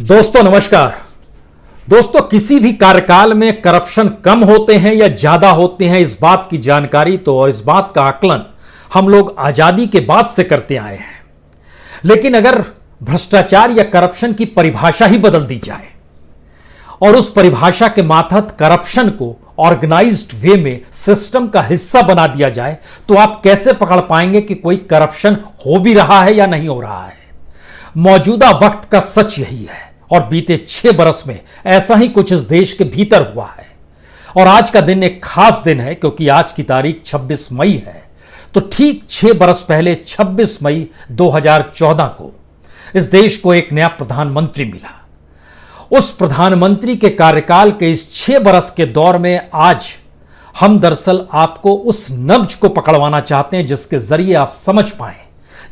दोस्तों नमस्कार। दोस्तों, किसी भी कार्यकाल में करप्शन कम होते हैं या ज्यादा होते हैं, इस बात की जानकारी तो और इस बात का आकलन हम लोग आजादी के बाद से करते आए हैं। लेकिन अगर भ्रष्टाचार या करप्शन की परिभाषा ही बदल दी जाए और उस परिभाषा के मातहत करप्शन को ऑर्गेनाइज्ड वे में सिस्टम का हिस्सा बना दिया जाए, तो आप कैसे पकड़ पाएंगे कि कोई करप्शन हो भी रहा है या नहीं हो रहा है। मौजूदा वक्त का सच यही है और बीते 6 बरस में ऐसा ही कुछ इस देश के भीतर हुआ है। और आज का दिन एक खास दिन है क्योंकि आज की तारीख 26 मई है। तो ठीक 6 बरस पहले 26 मई 2014 को इस देश को एक नया प्रधानमंत्री मिला। उस प्रधानमंत्री के कार्यकाल के इस 6 बरस के दौर में आज हम दरअसल आपको उस नब्ज को पकड़वाना चाहते हैं जिसके जरिए आप समझ पाएं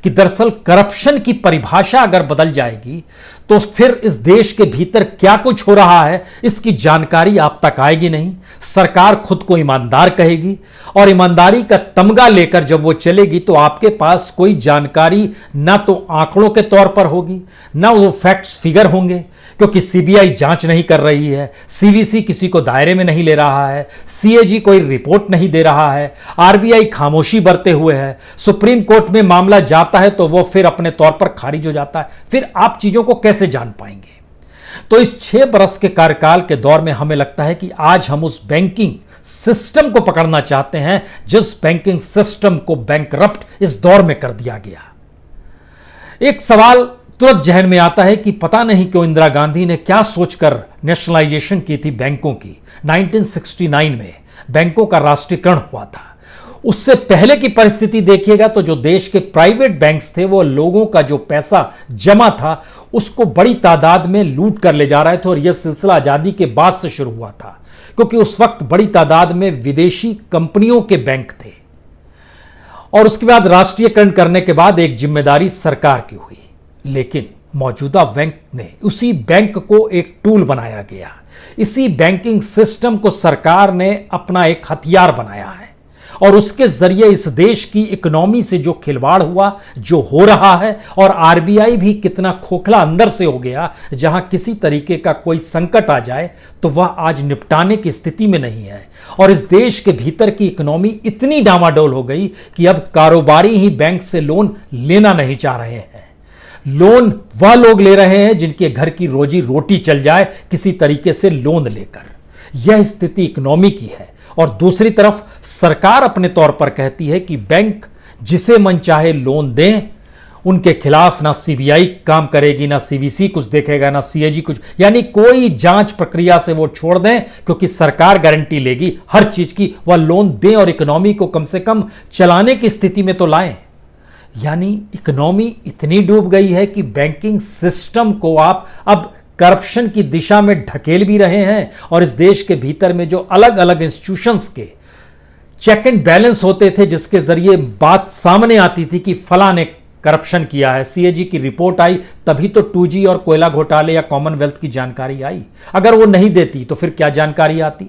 कि दरअसल करप्शन की परिभाषा अगर बदल जाएगी तो फिर इस देश के भीतर क्या कुछ हो रहा है इसकी जानकारी आप तक आएगी नहीं। सरकार खुद को ईमानदार कहेगी और ईमानदारी का तमगा लेकर जब वो चलेगी तो आपके पास कोई जानकारी ना तो आंकड़ों के तौर पर होगी, ना वो फैक्ट्स फिगर होंगे, क्योंकि सीबीआई जांच नहीं कर रही है, सीवीसी किसी को दायरे में नहीं ले रहा है, सीएजी कोई रिपोर्ट नहीं दे रहा है, आरबीआई खामोशी बरते हुए है, सुप्रीम कोर्ट में मामला जाता है तो वो फिर अपने तौर पर खारिज हो जाता है। फिर आप चीजों को कैसे जान पाएंगे। तो इस 6 बरस के कार्यकाल के दौर में हमें लगता है कि आज हम उस बैंकिंग सिस्टम को पकड़ना चाहते हैं जिस बैंकिंग सिस्टम को बैंकरप्ट इस दौर में कर दिया गया। एक सवाल तुरंत जहन में आता है कि पता नहीं क्यों इंदिरा गांधी ने क्या सोचकर नेशनलाइजेशन की थी बैंकों की। 1969 में बैंकों का राष्ट्रीयकरण हुआ था। उससे पहले की परिस्थिति देखिएगा तो जो देश के प्राइवेट बैंक्स थे वो लोगों का जो पैसा जमा था उसको बड़ी तादाद में लूट कर ले जा रहे थे। और यह सिलसिला आजादी के बाद से शुरू हुआ था क्योंकि उस वक्त बड़ी तादाद में विदेशी कंपनियों के बैंक थे। और उसके बाद राष्ट्रीयकरण करने के बाद एक जिम्मेदारी सरकार की हुई, लेकिन मौजूदा बैंक ने उसी बैंक को एक टूल बनाया गया। इसी बैंकिंग सिस्टम को सरकार ने अपना एक हथियार बनाया है और उसके जरिए इस देश की इकोनॉमी से जो खिलवाड़ हुआ, जो हो रहा है, और आरबीआई भी कितना खोखला अंदर से हो गया, जहां किसी तरीके का कोई संकट आ जाए तो वह आज निपटाने की स्थिति में नहीं है। और इस देश के भीतर की इकोनॉमी इतनी डामाडोल हो गई कि अब कारोबारी ही बैंक से लोन लेना नहीं चाह रहे हैं। लोन वह लोग ले रहे हैं जिनके घर की रोजी रोटी चल जाए किसी तरीके से लोन लेकर। यह स्थिति इकोनॉमी की है। और दूसरी तरफ सरकार अपने तौर पर कहती है कि बैंक जिसे मन चाहे लोन दें, उनके खिलाफ ना सीबीआई काम करेगी, ना सीवीसी कुछ देखेगा, ना सीएजी कुछ, यानी कोई जांच प्रक्रिया से वो छोड़ दें क्योंकि सरकार गारंटी लेगी हर चीज की। वह लोन दें और इकोनॉमी को कम से कम चलाने की स्थिति में तो लाएं। यानी इकोनॉमी इतनी डूब गई है कि बैंकिंग सिस्टम को आप अब करप्शन की दिशा में ढकेल भी रहे हैं। और इस देश के भीतर में जो अलग अलग इंस्टीट्यूशंस के चेक एंड बैलेंस होते थे जिसके जरिए बात सामने आती थी कि फलां ने करप्शन किया है, सीएजी की रिपोर्ट आई तभी तो 2G और कोयला घोटाले या कॉमनवेल्थ की जानकारी आई। अगर वो नहीं देती तो फिर क्या जानकारी आती।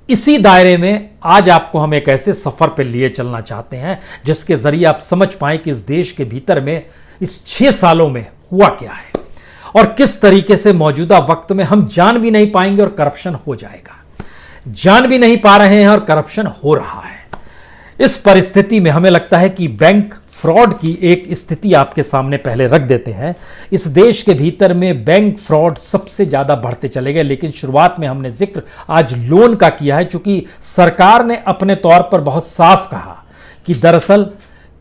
इसी दायरे में आज आपको हम एक ऐसे सफर पर लिए चलना चाहते हैं जिसके जरिए आप समझ पाएं कि इस देश के भीतर में इस 6 सालों में हुआ क्या है और किस तरीके से मौजूदा वक्त में हम जान भी नहीं पाएंगे और करप्शन हो जाएगा। जान भी नहीं पा रहे हैं और करप्शन हो रहा है। इस परिस्थिति में हमें लगता है कि बैंक फ्रॉड की एक स्थिति आपके सामने पहले रख देते हैं। इस देश के भीतर में बैंक फ्रॉड सबसे ज्यादा बढ़ते चले गए, लेकिन शुरुआत में हमने जिक्र आज लोन का किया है चूंकि सरकार ने अपने तौर पर बहुत साफ कहा कि दरअसल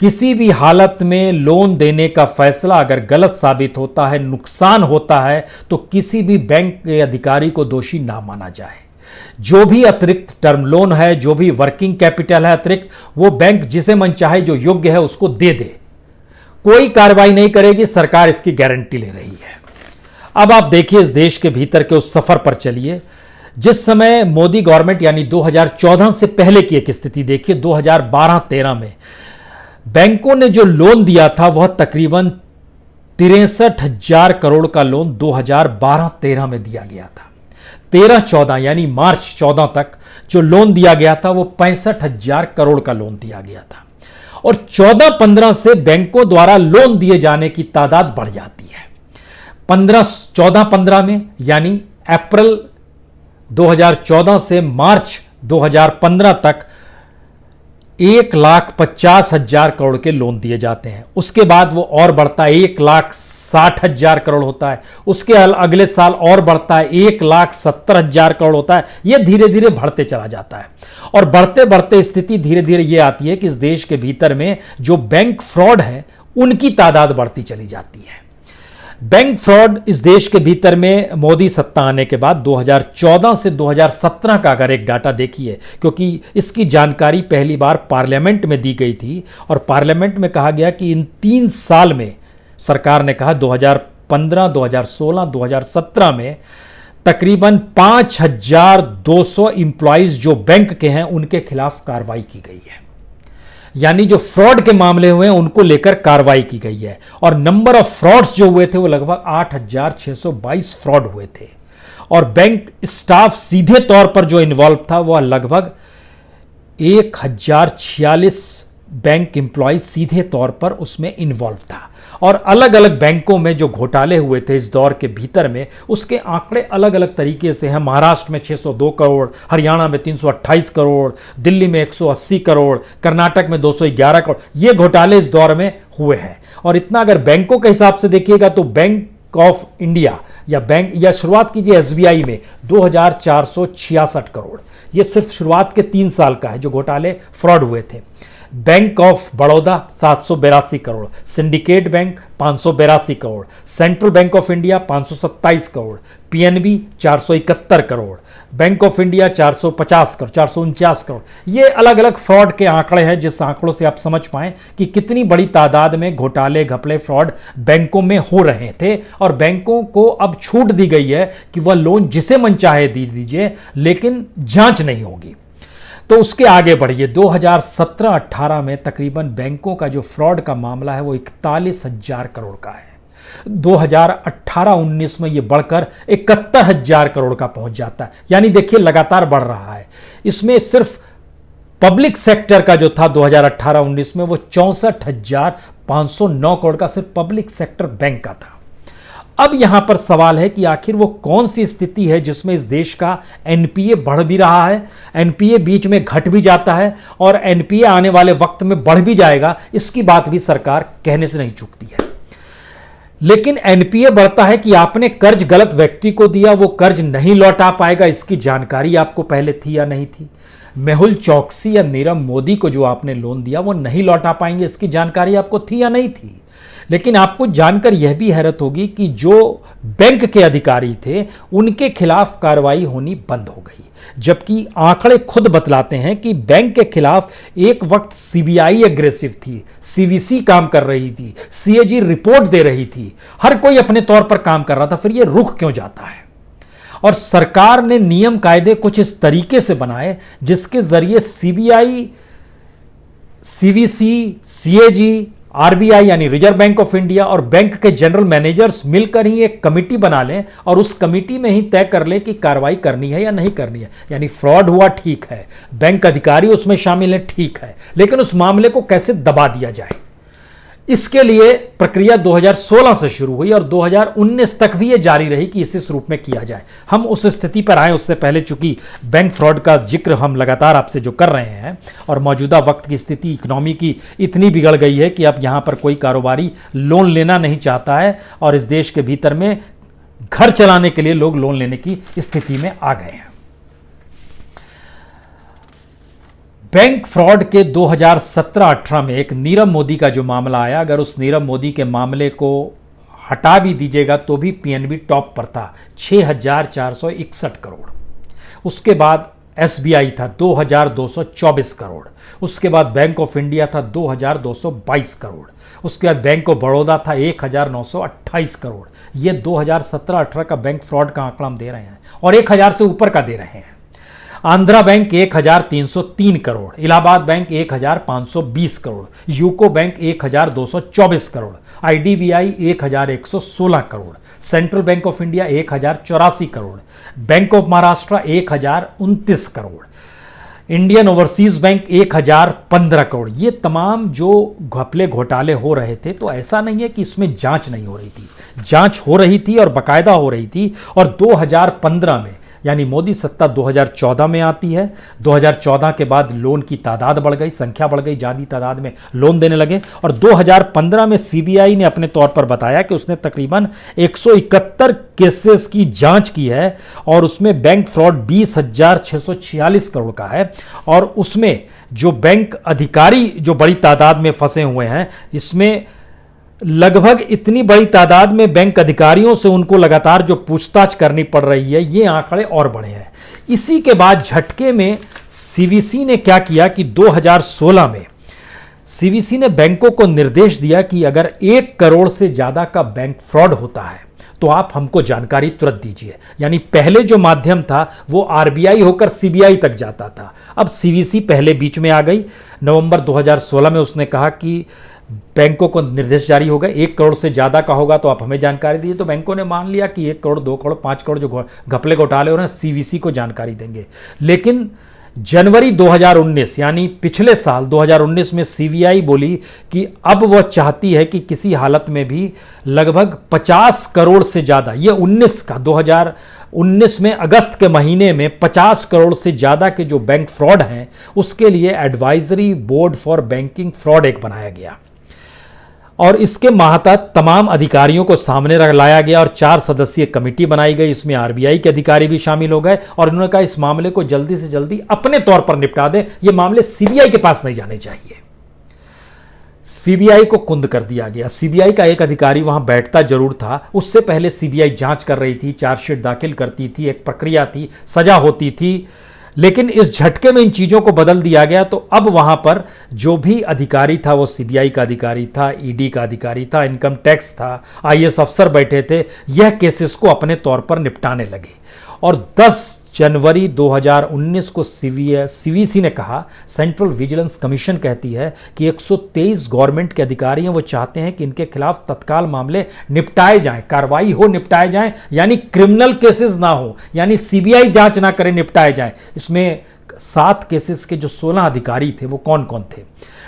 किसी भी हालत में लोन देने का फैसला अगर गलत साबित होता है, नुकसान होता है, तो किसी भी बैंक के अधिकारी को दोषी ना माना जाए। जो भी अतिरिक्त टर्म लोन है, जो भी वर्किंग कैपिटल है अतिरिक्त, वो बैंक जिसे मन चाहे जो योग्य है उसको दे दे। कोई कार्रवाई नहीं करेगी, सरकार इसकी गारंटी ले रही है। अब आप देखिए इस देश के भीतर के उस सफर पर चलिए जिस समय मोदी गवर्नमेंट यानी 2014 से पहले की एक स्थिति देखिए। 2012-13 में बैंकों ने जो लोन दिया था वह तकरीबन 63,000 करोड़ का लोन 2012-13 में दिया गया था। 13-14 यानी मार्च 14 तक जो लोन दिया गया था वो 65,000 करोड़ का लोन दिया गया था। और 14-15 से बैंकों द्वारा लोन दिए जाने की तादाद बढ़ जाती है। 14-15 में, यानी अप्रैल 2014 से मार्च 2015 तक 1,50,000 करोड़ के लोन दिए जाते हैं। उसके बाद वो और बढ़ता है, 1,60,000 करोड़ होता है। उसके अगले साल और बढ़ता है, 1,70,000 करोड़ होता है। यह धीरे धीरे बढ़ते चला जाता है और बढ़ते बढ़ते स्थिति धीरे धीरे यह आती है कि इस देश के भीतर में जो बैंक फ्रॉड है उनकी तादाद बढ़ती चली जाती है। बैंक फ्रॉड इस देश के भीतर में मोदी सत्ता आने के बाद 2014 से 2017 का अगर एक डाटा देखिए, क्योंकि इसकी जानकारी पहली बार पार्लियामेंट में दी गई थी और पार्लियामेंट में कहा गया कि इन 3 साल में सरकार ने कहा 2015, 2016, 2017 में तकरीबन 5,200 इंप्लॉइज जो बैंक के हैं उनके खिलाफ कार्रवाई की गई है। यानी जो फ्रॉड के मामले हुए हैं उनको लेकर कार्रवाई की गई है और नंबर ऑफ फ्रॉड्स जो हुए थे वो लगभग 8,622 फ्रॉड हुए थे और बैंक स्टाफ सीधे तौर पर जो इन्वॉल्व था वह लगभग 1,046 बैंक एम्प्लॉय सीधे तौर पर उसमें इन्वॉल्व था। और अलग अलग बैंकों में जो घोटाले हुए थे इस दौर के भीतर में उसके आंकड़े अलग अलग तरीके से हैं। महाराष्ट्र में 602 करोड़, हरियाणा में 328 करोड़, दिल्ली में 180 करोड़, कर्नाटक में 211 करोड़, ये घोटाले इस दौर में हुए हैं। और इतना अगर बैंकों के हिसाब से देखिएगा तो बैंक ऑफ इंडिया या शुरुआत कीजिए एसबीआई में 2,466 करोड़, ये सिर्फ शुरुआत के 3 साल का है जो घोटाले फ्रॉड हुए थे। Bank of Baroda 782 crore, syndicate bank 582 crore, central bank of India 527 crore, PNB 471 crore, bank of India 450 crore, 449 crore. ये अलग अलग फ्रॉड के आंकड़े हैं जिस आंकड़ों से आप समझ पाएं कि कितनी बड़ी तादाद में घोटाले घपले फ्रॉड बैंकों में हो रहे थे और बैंकों को अब छूट दी गई है कि वह लोन जिसे मन चाहे दीजिए, लेकिन जांच नहीं होगी। तो उसके आगे बढ़िए 2017-18 में तकरीबन बैंकों का जो फ्रॉड का मामला है वो 41,000 करोड़ का है। 2018-19 में ये बढ़कर 71,000 करोड़ का पहुंच जाता है। यानी देखिए लगातार बढ़ रहा है। इसमें सिर्फ पब्लिक सेक्टर का जो था 2018-19 में वो 64,509 करोड़ का सिर्फ पब्लिक सेक्टर बैंक का था। अब यहां पर सवाल है कि आखिर वो कौन सी स्थिति है जिसमें इस देश का एनपीए बढ़ भी रहा है, एनपीए बीच में घट भी जाता है और एनपीए आने वाले वक्त में बढ़ भी जाएगा। इसकी बात भी सरकार कहने से नहीं चूकती है। लेकिन एनपीए बढ़ता है कि आपने कर्ज गलत व्यक्ति को दिया, वो कर्ज नहीं लौटा पाएगा, इसकी जानकारी आपको पहले थी या नहीं थी। मेहुल चौकसी या नीरव मोदी को जो आपने लोन दिया वो नहीं लौटा पाएंगे, इसकी जानकारी आपको थी या नहीं थी। लेकिन आपको जानकर यह भी हैरत होगी कि जो बैंक के अधिकारी थे उनके खिलाफ कार्रवाई होनी बंद हो गई, जबकि आंकड़े खुद बतलाते हैं कि बैंक के खिलाफ एक वक्त सीबीआई एग्रेसिव थी, सीवीसी काम कर रही थी, सीएजी रिपोर्ट दे रही थी, हर कोई अपने तौर पर काम कर रहा था। फिर यह रुक क्यों जाता है? और सरकार ने नियम कायदे कुछ इस तरीके से बनाए जिसके जरिए सीबीआई, सीवीसी, सीएजी, आरबीआई यानी रिजर्व बैंक ऑफ इंडिया और बैंक के जनरल मैनेजर्स मिलकर ही एक कमेटी बना लें और उस कमेटी में ही तय कर लें कि कार्रवाई करनी है या नहीं करनी है। यानी फ्रॉड हुआ ठीक है, बैंक अधिकारी उसमें शामिल है ठीक है, लेकिन उस मामले को कैसे दबा दिया जाए, इसके लिए प्रक्रिया 2016 से शुरू हुई और 2019 तक भी ये जारी रही कि इसे इस रूप में किया जाए। हम उस स्थिति पर आए उससे पहले, चूंकि बैंक फ्रॉड का जिक्र हम लगातार आपसे जो कर रहे हैं और मौजूदा वक्त की स्थिति इकोनॉमी की इतनी बिगड़ गई है कि अब यहां पर कोई कारोबारी लोन लेना नहीं चाहता है और इस देश के भीतर में घर चलाने के लिए लोग लोन लेने की स्थिति में आ गए हैं। बैंक फ्रॉड के 2017-18 में एक नीरव मोदी का जो मामला आया, अगर उस नीरव मोदी के मामले को हटा भी दीजिएगा तो भी पीएनबी टॉप पर था 6,461 करोड़। उसके बाद एसबीआई था 2,224 करोड़। उसके बाद बैंक ऑफ इंडिया था 2,222 करोड़। उसके बाद बैंक ऑफ बड़ौदा था 1,928 करोड़। ये 2017-18 का बैंक फ्रॉड का आंकड़ा हम दे रहे हैं और 1,000 से ऊपर का दे रहे हैं। Andhra bank 1,303 crore, Allahabad bank 1,520 crore, UCO bank 1,224 crore, IDBI 1,116 crore, central bank of India 1,084 crore, bank of Maharashtra 1,029 crore. Indian overseas bank 1015 crore. ये तमाम जो घपले घोटाले हो रहे थे, तो ऐसा नहीं है कि इसमें जांच नहीं हो रही थी, जांच हो रही थी और बाकायदा हो रही थी। और 2015 में, यानी मोदी सत्ता 2014 में आती है, 2014 के बाद लोन की तादाद बढ़ गई, संख्या बढ़ गई, ज़्यादा तादाद में लोन देने लगे। और 2015 में सीबीआई ने अपने तौर पर बताया कि उसने तकरीबन 171 केसेस की जांच की है और उसमें बैंक फ्रॉड 20,646 करोड़ का है। और उसमें जो बैंक अधिकारी जो बड़ी तादाद में फंसे हुए हैं, इसमें लगभग इतनी बड़ी तादाद में बैंक अधिकारियों से उनको लगातार जो पूछताछ करनी पड़ रही है, ये आंकड़े और बढ़े हैं। इसी के बाद झटके में सीवीसी ने क्या किया कि 2016 में सीवीसी ने बैंकों को निर्देश दिया कि अगर 1 करोड़ से ज्यादा का बैंक फ्रॉड होता है तो आप हमको जानकारी तुरंत दीजिए। यानी पहले जो माध्यम था वो आरबीआई होकर सीबीआई तक जाता था, अब सीवीसी पहले बीच में आ गई। नवंबर 2016 में उसने कहा कि बैंकों को निर्देश जारी होगा, 1 करोड़ से ज्यादा का होगा तो आप हमें जानकारी दीजिए। तो बैंकों ने मान लिया कि 1 करोड़, 2 करोड़, 5 करोड़ जो घपले घोटाले हो रहे हैं, सीवीसी को जानकारी देंगे। लेकिन जनवरी 2019 यानी पिछले साल 2019 में सीबीआई बोली कि अब वह चाहती है कि किसी हालत में भी लगभग 50 करोड़ से ज्यादा, ये 19 का 2019 में अगस्त के महीने में 50 करोड़ से ज्यादा के जो बैंक फ्रॉड हैं, उसके लिए advisory board for banking fraud एक बनाया गया और इसके मातहत तमाम अधिकारियों को सामने लाया गया और 4 सदस्यीय कमेटी बनाई गई। इसमें आरबीआई के अधिकारी भी शामिल हो गए और उन्होंने कहा इस मामले को जल्दी से जल्दी अपने तौर पर निपटा दें, ये मामले सीबीआई के पास नहीं जाने चाहिए। सीबीआई को कुंद कर दिया गया। सीबीआई का एक अधिकारी वहां बैठता जरूर था, उससे पहले सीबीआई जांच कर रही थी, चार्जशीट दाखिल करती थी, एक प्रक्रिया थी, सजा होती थी। लेकिन इस झटके में इन चीजों को बदल दिया गया। तो अब वहां पर जो भी अधिकारी था वो सीबीआई का अधिकारी था, ईडी का अधिकारी था, इनकम टैक्स था, आईएएस अफसर बैठे थे, यह केसेस को अपने तौर पर निपटाने लगे। और 10 जनवरी 2019 को सीवीसी ने कहा, सेंट्रल विजिलेंस कमीशन कहती है कि 123 गवर्नमेंट के अधिकारी हैं, वो चाहते हैं कि इनके खिलाफ तत्काल मामले निपटाए जाएं, कार्रवाई हो, निपटाए जाएं, यानी क्रिमिनल केसेस ना हो, यानी सीबीआई जांच ना करे, निपटाए जाएं। इसमें 7 केसेस के जो 16 अधिकारी थे वो कौन कौन थे?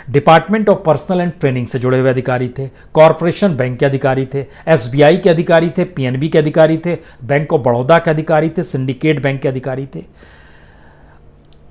Department of personal and training से जुड़े हुए अधिकारी थे, कॉरपोरेशन बैंक के अधिकारी थे, एसबीआई के अधिकारी थे, पीएनबी के अधिकारी थे, बैंक ऑफ बड़ौदा के अधिकारी थे, सिंडिकेट बैंक के अधिकारी थे।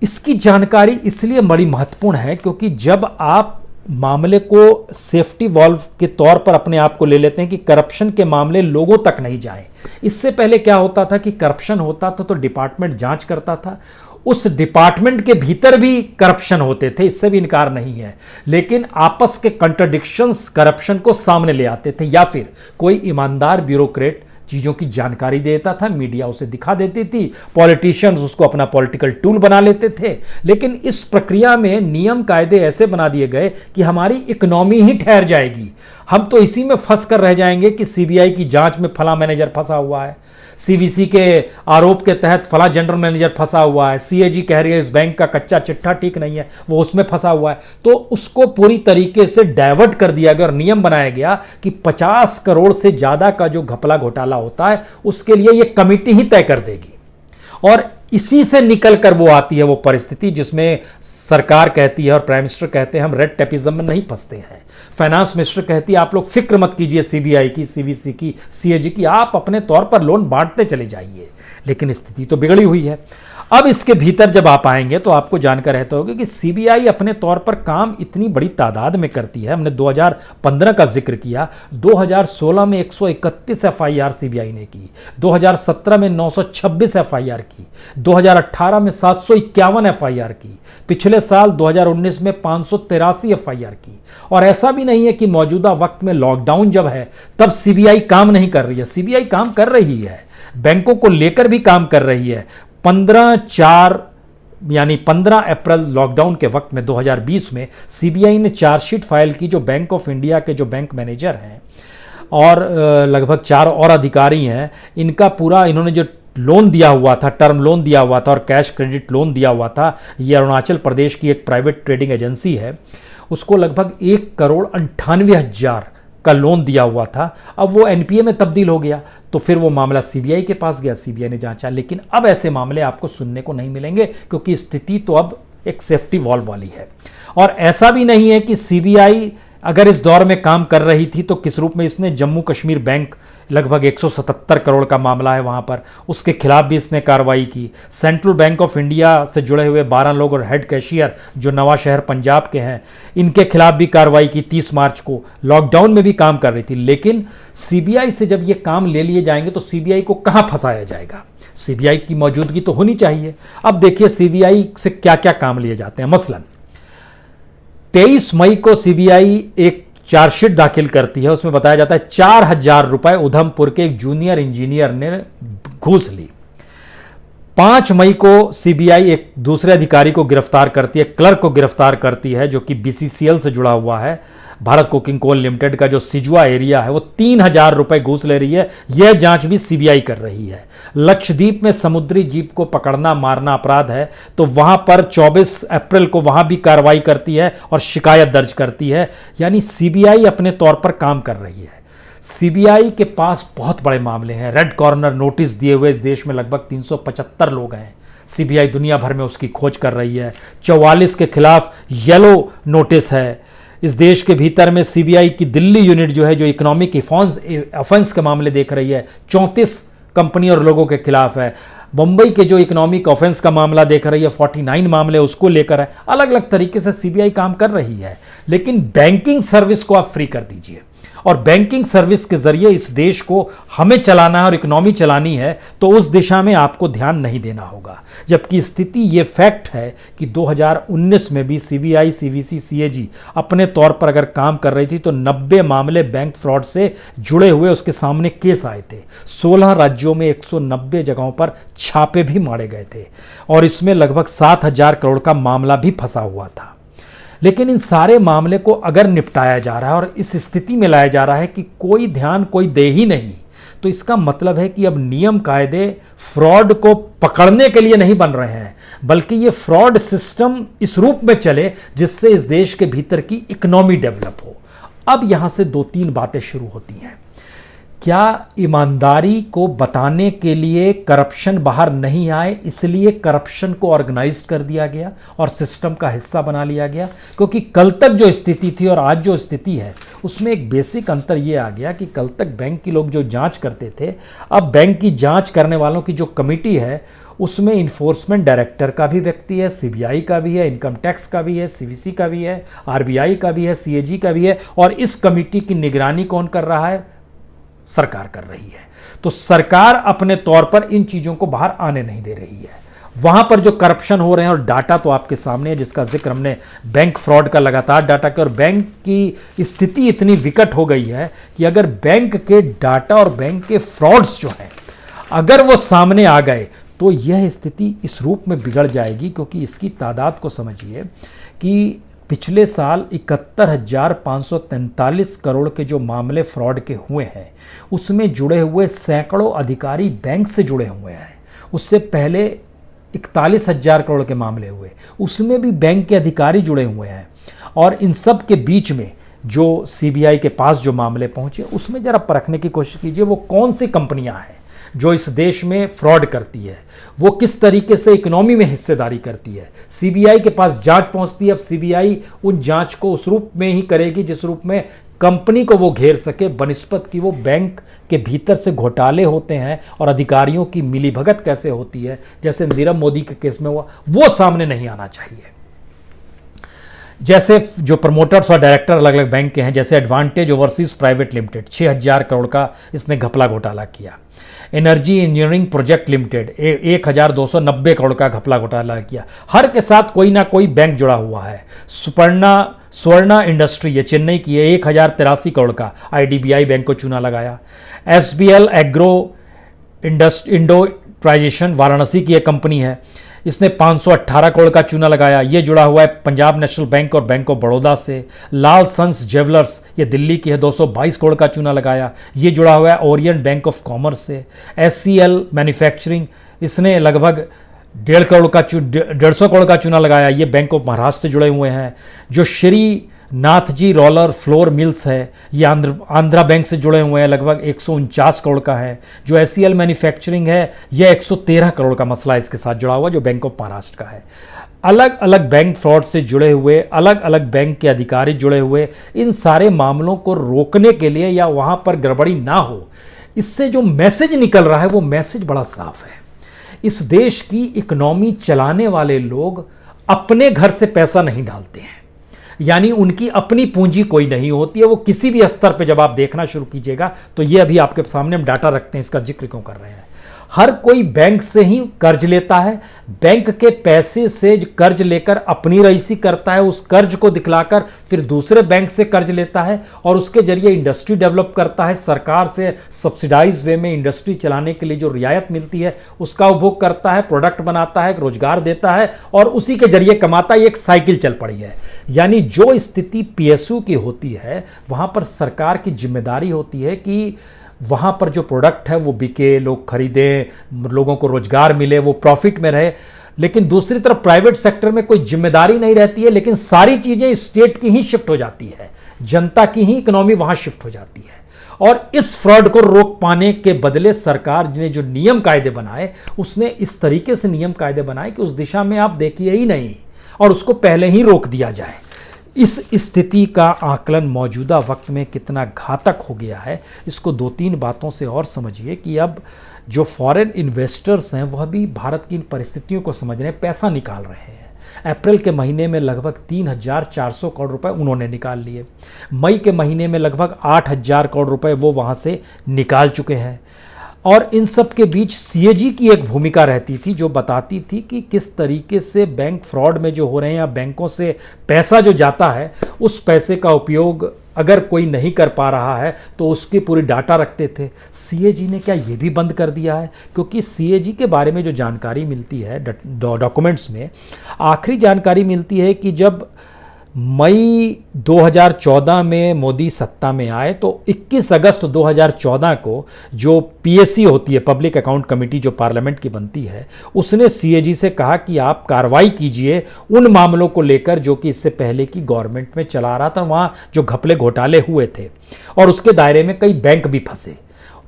इसकी जानकारी इसलिए बड़ी महत्वपूर्ण है क्योंकि जब आप मामले को सेफ्टी वॉल्व के तौर पर अपने आप को ले लेते हैं कि करप्शन के मामले लोगों तक नहीं जाएं। इससे पहले क्या होता था कि करप्शन होता था तो डिपार्टमेंट जांच करता था, उस डिपार्टमेंट के भीतर भी करप्शन होते थे, इससे भी इनकार नहीं है, लेकिन आपस के कंट्राडिक्शंस करप्शन को सामने ले आते थे, या फिर कोई ईमानदार ब्यूरोक्रेट चीजों की जानकारी देता था, मीडिया उसे दिखा देती थी, पॉलिटिशियंस उसको अपना पॉलिटिकल टूल बना लेते थे। लेकिन इस प्रक्रिया में नियम कायदे ऐसे बना दिए गए कि हमारी इकोनॉमी ही ठहर जाएगी। हम तो इसी में फंस कर रह जाएंगे कि सीबीआई की जांच में फला मैनेजर फंसा हुआ है, सीवीसी के आरोप के तहत फला जनरल मैनेजर फंसा हुआ है, सीएजी कह रही है इस बैंक का कच्चा चिट्ठा ठीक नहीं है, वो उसमें फंसा हुआ है। तो उसको पूरी तरीके से डाइवर्ट कर दिया गया और नियम बनाया गया कि 50 करोड़ से ज्यादा का जो घपला घोटाला होता है उसके लिए ये कमेटी ही तय कर देगी। और इसी से निकलकर वो आती है वो परिस्थिति जिसमें सरकार कहती है और प्राइम मिनिस्टर कहते हैं हम रेड टेपिज्म में नहीं फंसते हैं, फाइनेंस मिनिस्टर कहती है आप लोग फिक्र मत कीजिए सीबीआई की, सीवीसी की, सीएजी की, आप अपने तौर पर लोन बांटते चले जाइए। लेकिन स्थिति तो बिगड़ी हुई है। अब इसके भीतर जब आप आएंगे तो आपको जानकर रहता होगा कि सीबीआई अपने तौर पर काम इतनी बड़ी तादाद में करती है। हमने 2015 का जिक्र किया, 2016 में 131 एफआईआर सीबीआई ने की, 2017 में 926 एफआईआर की, 2018 में 751 एफआईआर की, पिछले साल 2019 में 583 एफआईआर की। और ऐसा भी नहीं है कि मौजूदा वक्त में लॉकडाउन जब है तब सीबीआई काम नहीं कर रही है, सीबीआई काम कर रही है, बैंकों को लेकर भी काम कर रही है। 15/4 यानी 15 अप्रैल लॉकडाउन के वक्त में 2020 में सीबीआई ने चार्जशीट फाइल की जो बैंक ऑफ इंडिया के जो बैंक मैनेजर हैं और लगभग 4 और अधिकारी हैं, इनका पूरा इन्होंने जो लोन दिया हुआ था, टर्म लोन दिया हुआ था और कैश क्रेडिट लोन दिया हुआ था, ये अरुणाचल प्रदेश की एक प्राइवेट ट्रेडिंग एजेंसी है, उसको लगभग 1,98,00,000 का लोन दिया हुआ था। अब वो एनपीए में तब्दील हो गया तो फिर वो मामला सीबीआई के पास गया, सीबीआई ने जांचा। लेकिन अब ऐसे मामले आपको सुनने को नहीं मिलेंगे क्योंकि स्थिति तो अब एक सेफ्टी वॉल्व वाली है। और ऐसा भी नहीं है कि सीबीआई अगर इस दौर में काम कर रही थी तो किस रूप में, इसने जम्मू कश्मीर बैंक लगभग 177 करोड़ का मामला है वहां पर, उसके खिलाफ भी इसने कार्रवाई की। सेंट्रल बैंक ऑफ इंडिया से जुड़े हुए 12 लोग और हेड कैशियर जो नवा शहर पंजाब के हैं, इनके खिलाफ भी कार्रवाई की 30 मार्च को। लॉकडाउन में भी काम कर रही थी। लेकिन सीबीआई से जब ये काम ले लिए जाएंगे तो सीबीआई को कहां फंसाया जाएगा? सीबीआई की मौजूदगी तो होनी चाहिए। अब देखिए सीबीआई से क्या क्या काम लिए जाते हैं। मसलन 23 मई को सीबीआई एक चार्जशीट दाखिल करती है, उसमें बताया जाता है 4,000 रुपए उधमपुर के एक जूनियर इंजीनियर ने घूस ली। 5 मई को सीबीआई एक दूसरे अधिकारी को गिरफ्तार करती है, क्लर्क को गिरफ्तार करती है जो कि बीसीसीएल से जुड़ा हुआ है, भारत कोकिंग कोल लिमिटेड का जो सिजुआ एरिया है, वो 3,000 रुपए घूस ले रही है। यह जांच भी सीबीआई कर रही है। लक्षद्वीप में समुद्री जीव को पकड़ना मारना अपराध है, तो वहां पर 24 अप्रैल को वहां भी कार्रवाई करती है और शिकायत दर्ज करती है। यानी सीबीआई अपने तौर पर काम कर रही है। सीबीआई के पास बहुत बड़े मामले हैं। रेड कॉर्नर नोटिस दिए हुए देश में लगभग 375 लोग हैं। सीबीआई दुनिया भर में उसकी खोज कर रही है। 44 के खिलाफ येलो नोटिस है। इस देश के भीतर में सीबीआई की दिल्ली यूनिट जो है, जो इकोनॉमिक ऑफेंस के मामले देख रही है, 34 कंपनी और लोगों के खिलाफ है। मुंबई के जो इकोनॉमिक ऑफेंस का मामला देख रही है, 49 मामले उसको लेकर है। अलग अलग तरीके से सीबीआई काम कर रही है। लेकिन बैंकिंग सर्विस को आप फ्री कर दीजिए, और बैंकिंग सर्विस के जरिए इस देश को हमें चलाना है और इकोनॉमी चलानी है, तो उस दिशा में आपको ध्यान नहीं देना होगा। जबकि स्थिति ये फैक्ट है कि 2019 में भी सीबीआई, सीवीसी, सीएजी अपने तौर पर अगर काम कर रही थी तो 90 मामले बैंक फ्रॉड से जुड़े हुए उसके सामने केस आए थे। 16 राज्यों में 190 जगहों पर छापे भी मारे गए थे, और इसमें लगभग 7,000 करोड़ का मामला भी फंसा हुआ था। लेकिन इन सारे मामले को अगर निपटाया जा रहा है और इस स्थिति में लाया जा रहा है कि कोई ध्यान कोई दे ही नहीं, तो इसका मतलब है कि अब नियम कायदे फ्रॉड को पकड़ने के लिए नहीं बन रहे हैं, बल्कि ये फ्रॉड सिस्टम इस रूप में चले जिससे इस देश के भीतर की इकोनॉमी डेवलप हो। अब यहां से 2-3 बातें शुरू होती हैं। क्या ईमानदारी को बताने के लिए करप्शन बाहर नहीं आए, इसलिए करप्शन को ऑर्गेनाइज कर दिया गया और सिस्टम का हिस्सा बना लिया गया? क्योंकि कल तक जो स्थिति थी और आज जो स्थिति है उसमें एक बेसिक अंतर यह आ गया कि कल तक बैंक के लोग जो जांच करते थे, अब बैंक की जांच करने वालों की जो कमेटी है उसमें इन्फोर्समेंट डायरेक्टर का भी व्यक्ति है, सीबीआई का भी है, इनकम टैक्स का भी है, सीवीसी का भी है, आरबीआई का भी है, सीएजी का भी है। और इस कमेटी की निगरानी कौन कर रहा है? सरकार कर रही है। तो सरकार अपने तौर पर इन चीजों को बाहर आने नहीं दे रही है। वहां पर जो करप्शन हो रहे हैं, और डाटा तो आपके सामने है जिसका जिक्र हमने बैंक फ्रॉड का लगातार डाटा किया, और बैंक की स्थिति इतनी विकट हो गई है कि अगर बैंक के डाटा और बैंक के फ्रॉड्स जो हैं अगर वो सामने आ गए तो यह स्थिति इस रूप में बिगड़ जाएगी। क्योंकि इसकी तादाद को समझिए कि पिछले साल 71,543 करोड़ के जो मामले फ्रॉड के हुए हैं उसमें जुड़े हुए सैकड़ों अधिकारी बैंक से जुड़े हुए हैं। उससे पहले 41,000 करोड़ के मामले हुए, उसमें भी बैंक के अधिकारी जुड़े हुए हैं। और इन सब के बीच में जो सीबीआई के पास जो मामले पहुंचे उसमें जरा परखने की कोशिश कीजिए वो कौन सी कंपनियां हैं जो इस देश में फ्रॉड करती है, वो किस तरीके से इकोनॉमी में हिस्सेदारी करती है। सीबीआई के पास जांच पहुंचती है। अब सीबीआई उन जांच को उस रूप में ही करेगी जिस रूप में कंपनी को वो घेर सके, बनिस्बत की वो बैंक के भीतर से घोटाले होते हैं और अधिकारियों की मिलीभगत कैसे होती है, जैसे नीरव मोदी के केस में हुआ, वो सामने नहीं आना चाहिए। जैसे जो प्रमोटर्स और डायरेक्टर अलग अलग बैंक के हैं, जैसे advantage overseas private limited 6,000 crore का इसने घपला घोटाला किया। Energy engineering project limited 1,290 crore का घपला घोटाला किया। हर के साथ कोई ना कोई बैंक जुड़ा हुआ है। स्वर्णा इंडस्ट्री ये चेन्नई की है, 1,083 करोड़ का आईडीबीआई बैंक को चूना लगाया। एसबीएल एग्रो इंडस्ट्राइजेशन वाराणसी की एक कंपनी है, इसने 518 करोड़ का चूना लगाया। ये जुड़ा हुआ है पंजाब नेशनल बैंक और बैंक ऑफ बड़ौदा से। लाल सन्स ज्वेलर्स ये दिल्ली की है, 222 करोड़ का चूना लगाया। ये जुड़ा हुआ है ओरिएंट बैंक ऑफ कॉमर्स से। एससीएल मैन्युफैक्चरिंग इसने लगभग 150 करोड़ का चूना लगाया। ये बैंक ऑफ महाराष्ट्र से जुड़े हुए हैं। जो Shri Nathji roller flour mills है ये आंध्रा बैंक से जुड़े हुए हैं, लगभग 149 करोड़ का है। जो एससीएल मैन्युफैक्चरिंग है यह 113 करोड़ का मसला इसके साथ जुड़ा हुआ जो बैंक ऑफ महाराष्ट्र का है। अलग अलग बैंक फ्रॉड से जुड़े हुए, अलग अलग बैंक के अधिकारी जुड़े हुए, इन सारे मामलों को रोकने के लिए या वहां पर गड़बड़ी ना हो, इससे जो मैसेज निकल रहा है वो मैसेज बड़ा साफ है। इस देश की इकोनॉमी चलाने वाले लोग अपने घर से पैसा नहीं डालते हैं, यानी उनकी अपनी पूंजी कोई नहीं होती है। वो किसी भी स्तर पे जब आप देखना शुरू कीजिएगा तो ये अभी आपके सामने हम डाटा रखते हैं, इसका जिक्र क्यों कर रहे हैं। हर कोई बैंक से ही कर्ज लेता है, बैंक के पैसे से कर्ज लेकर अपनी रईसी करता है, उस कर्ज को दिखलाकर फिर दूसरे बैंक से कर्ज लेता है और उसके जरिए इंडस्ट्री डेवलप करता है। सरकार से सब्सिडाइज वे में इंडस्ट्री चलाने के लिए जो रियायत मिलती है उसका उपभोग करता है, प्रोडक्ट बनाता है, रोजगार देता है और उसी के जरिए कमाता है। एक साइकिल चल पड़ी है। यानी जो स्थिति पीएसयू की होती है वहां पर सरकार की जिम्मेदारी होती है कि वहाँ पर जो प्रोडक्ट है वो बिके, लोग खरीदें, लोगों को रोजगार मिले, वो प्रॉफिट में रहे। लेकिन दूसरी तरफ प्राइवेट सेक्टर में कोई जिम्मेदारी नहीं रहती है, लेकिन सारी चीज़ें स्टेट की ही शिफ्ट हो जाती है, जनता की ही इकोनॉमी वहाँ शिफ्ट हो जाती है। और इस फ्रॉड को रोक पाने के बदले सरकार ने जो नियम कायदे बनाए, उसने इस तरीके से नियम कायदे बनाए कि उस दिशा में आप देखिए ही नहीं और उसको पहले ही रोक दिया जाए। इस स्थिति का आकलन मौजूदा वक्त में कितना घातक हो गया है, इसको 2-3 बातों से और समझिए कि अब जो फॉरेन इन्वेस्टर्स हैं वह भी भारत की इन परिस्थितियों को समझ रहे हैं, पैसा निकाल रहे हैं। अप्रैल के महीने में लगभग 3,400 करोड़ रुपए उन्होंने निकाल लिए। मई के महीने में लगभग 8,000 करोड़ रुपए वो वहाँ से निकाल चुके हैं। और इन सब के बीच सीएजी की एक भूमिका रहती थी जो बताती थी कि किस तरीके से बैंक फ्रॉड में जो हो रहे हैं या बैंकों से पैसा जो जाता है उस पैसे का उपयोग अगर कोई नहीं कर पा रहा है तो उसकी पूरी डाटा रखते थे। सीएजी ने क्या ये भी बंद कर दिया है? क्योंकि सीएजी के बारे में जो जानकारी मिलती है डॉक्यूमेंट्स में, आखिरी जानकारी मिलती है कि जब मई 2014 में मोदी सत्ता में आए तो 21 अगस्त 2014 को जो पीएससी होती है, पब्लिक अकाउंट कमेटी, जो पार्लियामेंट की बनती है, उसने सीएजी से कहा कि आप कार्रवाई कीजिए उन मामलों को लेकर जो कि इससे पहले की गवर्नमेंट में चला रहा था, वहाँ जो घपले घोटाले हुए थे और उसके दायरे में कई बैंक भी फंसे।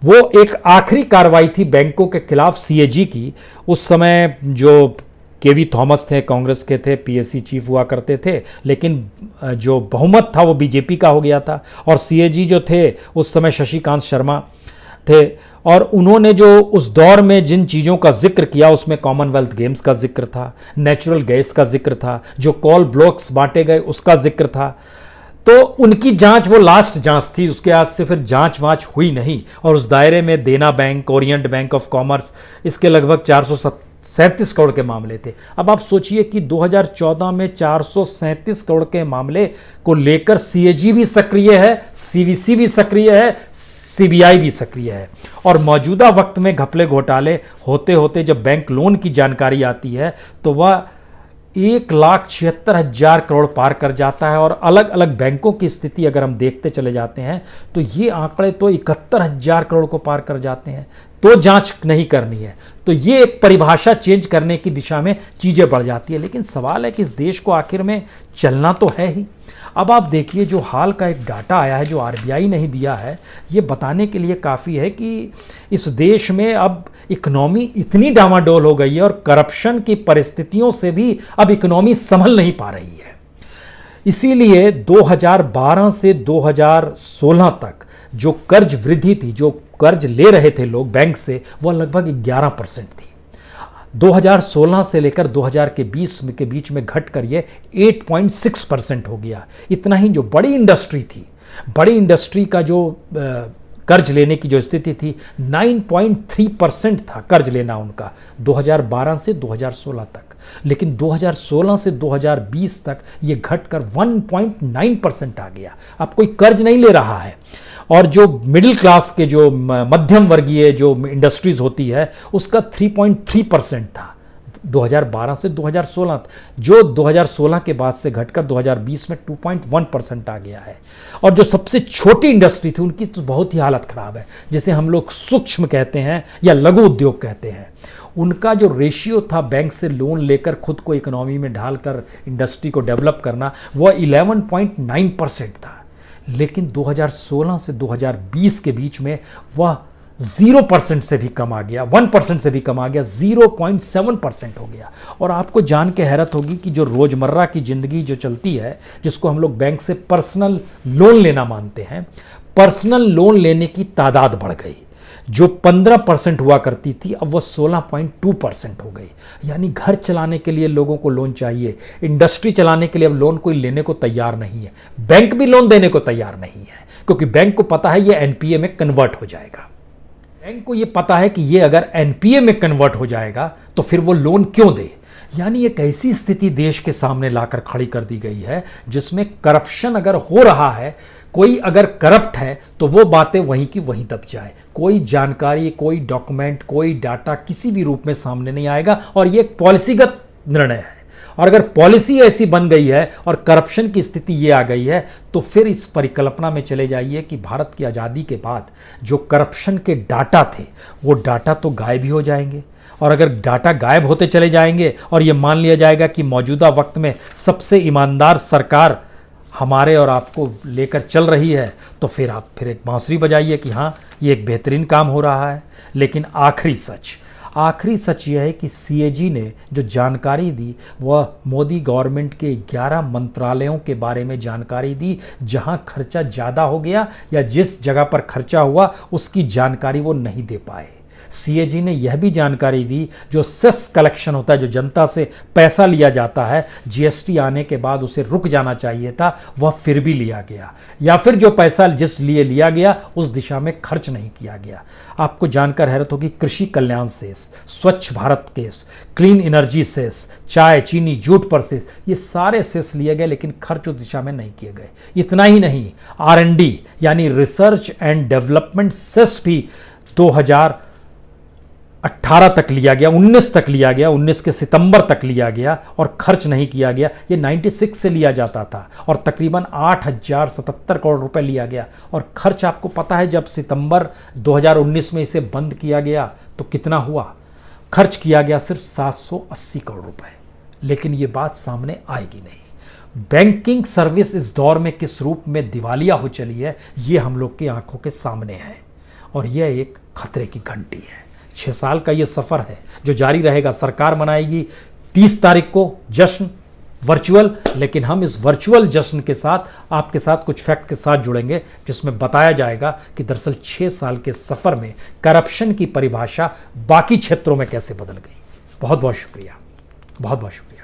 वो एक आखिरी कार्रवाई थी बैंकों के खिलाफ सीएजी की। उस समय जो केवी थॉमस थे, कांग्रेस के थे, पीएससी चीफ हुआ करते थे, लेकिन जो बहुमत था वो बीजेपी का हो गया था। और सीएजी जो थे उस समय शशिकांत शर्मा थे और उन्होंने जो उस दौर में जिन चीज़ों का जिक्र किया उसमें कॉमनवेल्थ गेम्स का जिक्र था, नेचुरल गैस का जिक्र था, जो कॉल ब्लॉक्स बांटे गए उसका जिक्र था। तो उनकी जांच वो लास्ट जांच थी, उसके बाद से फिर जांच वांच हुई नहीं। और उस दायरे में देना bank, Orient bank of commerce, इसके लगभग 437 करोड़ के मामले थे। अब आप सोचिए कि 2014 में 437 करोड़ के मामले को लेकर सीएजी भी सक्रिय है, सीवीसी भी सक्रिय है, सीबीआई भी सक्रिय है। और मौजूदा वक्त में घपले घोटाले होते होते जब बैंक लोन की जानकारी आती है तो वह 1,76,000 करोड़ पार कर जाता है। और अलग अलग बैंकों की स्थिति अगर हम देखते चले जाते हैं तो ये आंकड़े तो 71,000 करोड़ को पार कर जाते हैं। तो जांच नहीं करनी है, तो ये एक परिभाषा चेंज करने की दिशा में चीजें बढ़ जाती है। लेकिन सवाल है कि इस देश को आखिर में चलना तो है ही। अब आप देखिए जो हाल का एक डाटा आया है जो आरबीआई ने ही दिया है, ये बताने के लिए काफ़ी है कि इस देश में अब इकोनॉमी इतनी डामाडोल हो गई है और करप्शन की परिस्थितियों से भी अब इकोनॉमी संभल नहीं पा रही है। इसीलिए 2012 से 2016 तक जो कर्ज वृद्धि थी, जो कर्ज ले रहे थे लोग बैंक से, वह लगभग 11% थी। 2016 से लेकर 2020 के बीच में घटकर ये 8.6% हो गया। इतना ही जो बड़ी इंडस्ट्री थी, बड़ी इंडस्ट्री का जो कर्ज लेने की जो स्थिति थी 9.3% था कर्ज लेना उनका 2012 से 2016 तक। लेकिन 2016 से 2020 तक ये घटकर 1.9% आ गया। अब कोई कर्ज नहीं ले रहा है। और जो मिडिल क्लास के जो मध्यम वर्गीय जो इंडस्ट्रीज होती है उसका 3.3% था 2012 से 2016, जो 2016 के बाद से घटकर 2020 में 2.1% आ गया है। और जो सबसे छोटी इंडस्ट्री थी उनकी तो बहुत ही हालत खराब है, जिसे हम लोग सूक्ष्म कहते हैं या लघु उद्योग कहते हैं। उनका जो रेशियो था बैंक से लोन लेकर खुद को इकोनॉमी में ढालकर इंडस्ट्री को डेवलप करना, वह 11.9% था। लेकिन 2016 से 2020 के बीच में वह 0% से भी कम आ गया, 1% से भी कम आ गया, 0.7% हो गया। और आपको जान के हैरत होगी कि जो रोजमर्रा की जिंदगी जो चलती है, जिसको हम लोग बैंक से पर्सनल लोन लेना मानते हैं, पर्सनल लोन लेने की तादाद बढ़ गई। जो 15% हुआ करती थी अब वो 16.2% हो गई। यानी घर चलाने के लिए लोगों को लोन चाहिए, इंडस्ट्री चलाने के लिए अब लोन कोई लेने को तैयार नहीं है, बैंक भी लोन देने को तैयार नहीं है, क्योंकि बैंक को पता है ये एनपीए में कन्वर्ट हो जाएगा। बैंक को ये पता है कि ये अगर एनपीए में कन्वर्ट हो जाएगा तो फिर वो लोन क्यों दे। यानी एक ऐसी स्थिति देश के सामने लाकर खड़ी कर दी गई है जिसमें करप्शन अगर हो रहा है, कोई अगर करप्ट है तो वो बातें वहीं की वहीं दब जाए, कोई जानकारी, कोई डॉक्यूमेंट, कोई डाटा किसी भी रूप में सामने नहीं आएगा। और ये एक पॉलिसीगत निर्णय है। और अगर पॉलिसी ऐसी बन गई है और करप्शन की स्थिति ये आ गई है तो फिर इस परिकल्पना में चले जाइए कि भारत की आज़ादी के बाद जो करप्शन के डाटा थे वो डाटा तो गायब ही हो जाएंगे। और अगर डाटा गायब होते चले जाएंगे और ये मान लिया जाएगा कि मौजूदा वक्त में सबसे ईमानदार सरकार हमारे और आपको लेकर चल रही है, तो फिर आप फिर एक बांसुरी बजाइए कि हाँ ये एक बेहतरीन काम हो रहा है। लेकिन आखिरी सच यह है कि सीएजी ने जो जानकारी दी वह मोदी गवर्नमेंट के 11 मंत्रालयों के बारे में जानकारी दी, जहां खर्चा ज़्यादा हो गया या जिस जगह पर खर्चा हुआ उसकी जानकारी वो नहीं दे पाए। सीएजी ने यह भी जानकारी दी जो सेस कलेक्शन होता है, जो जनता से पैसा लिया जाता है, जीएसटी आने के बाद उसे रुक जाना चाहिए था, वह फिर भी लिया गया, या फिर जो पैसा जिस लिए लिया गया उस दिशा में खर्च नहीं किया गया। आपको जानकर हैरत होगी, कृषि Kalyan cess, Swachh Bharat cess, clean energy cess, चाय, चीनी, जूट पर सेस, ये सारे सेस लिए गए लेकिन खर्च उस दिशा में नहीं किए गए। इतना ही नहीं, R&D यानी रिसर्च एंड डेवलपमेंट सेस भी 2018 तक लिया गया, 19 तक लिया गया, 19 के सितंबर तक लिया गया और खर्च नहीं किया गया। ये 96 से लिया जाता था और तकरीबन 8,077 करोड़ रुपए लिया गया। और खर्च आपको पता है, जब सितंबर 2019 में इसे बंद किया गया तो कितना हुआ? खर्च किया गया सिर्फ 780 करोड़ रुपए। लेकिन ये बात सामने आएगी नहीं। बैंकिंग सर्विस इस दौर में किस रूप में दिवालिया हो चली है, ये हम लोग की आंखों के सामने है और यह एक खतरे की घंटी है। 6 साल का ये सफ़र है जो जारी रहेगा। सरकार मनाएगी 30 तारीख को जश्न वर्चुअल, लेकिन हम इस वर्चुअल जश्न के साथ आपके साथ कुछ फैक्ट के साथ जुड़ेंगे जिसमें बताया जाएगा कि दरअसल 6 साल के सफ़र में करप्शन की परिभाषा बाकी क्षेत्रों में कैसे बदल गई। बहुत बहुत शुक्रिया, बहुत बहुत शुक्रिया।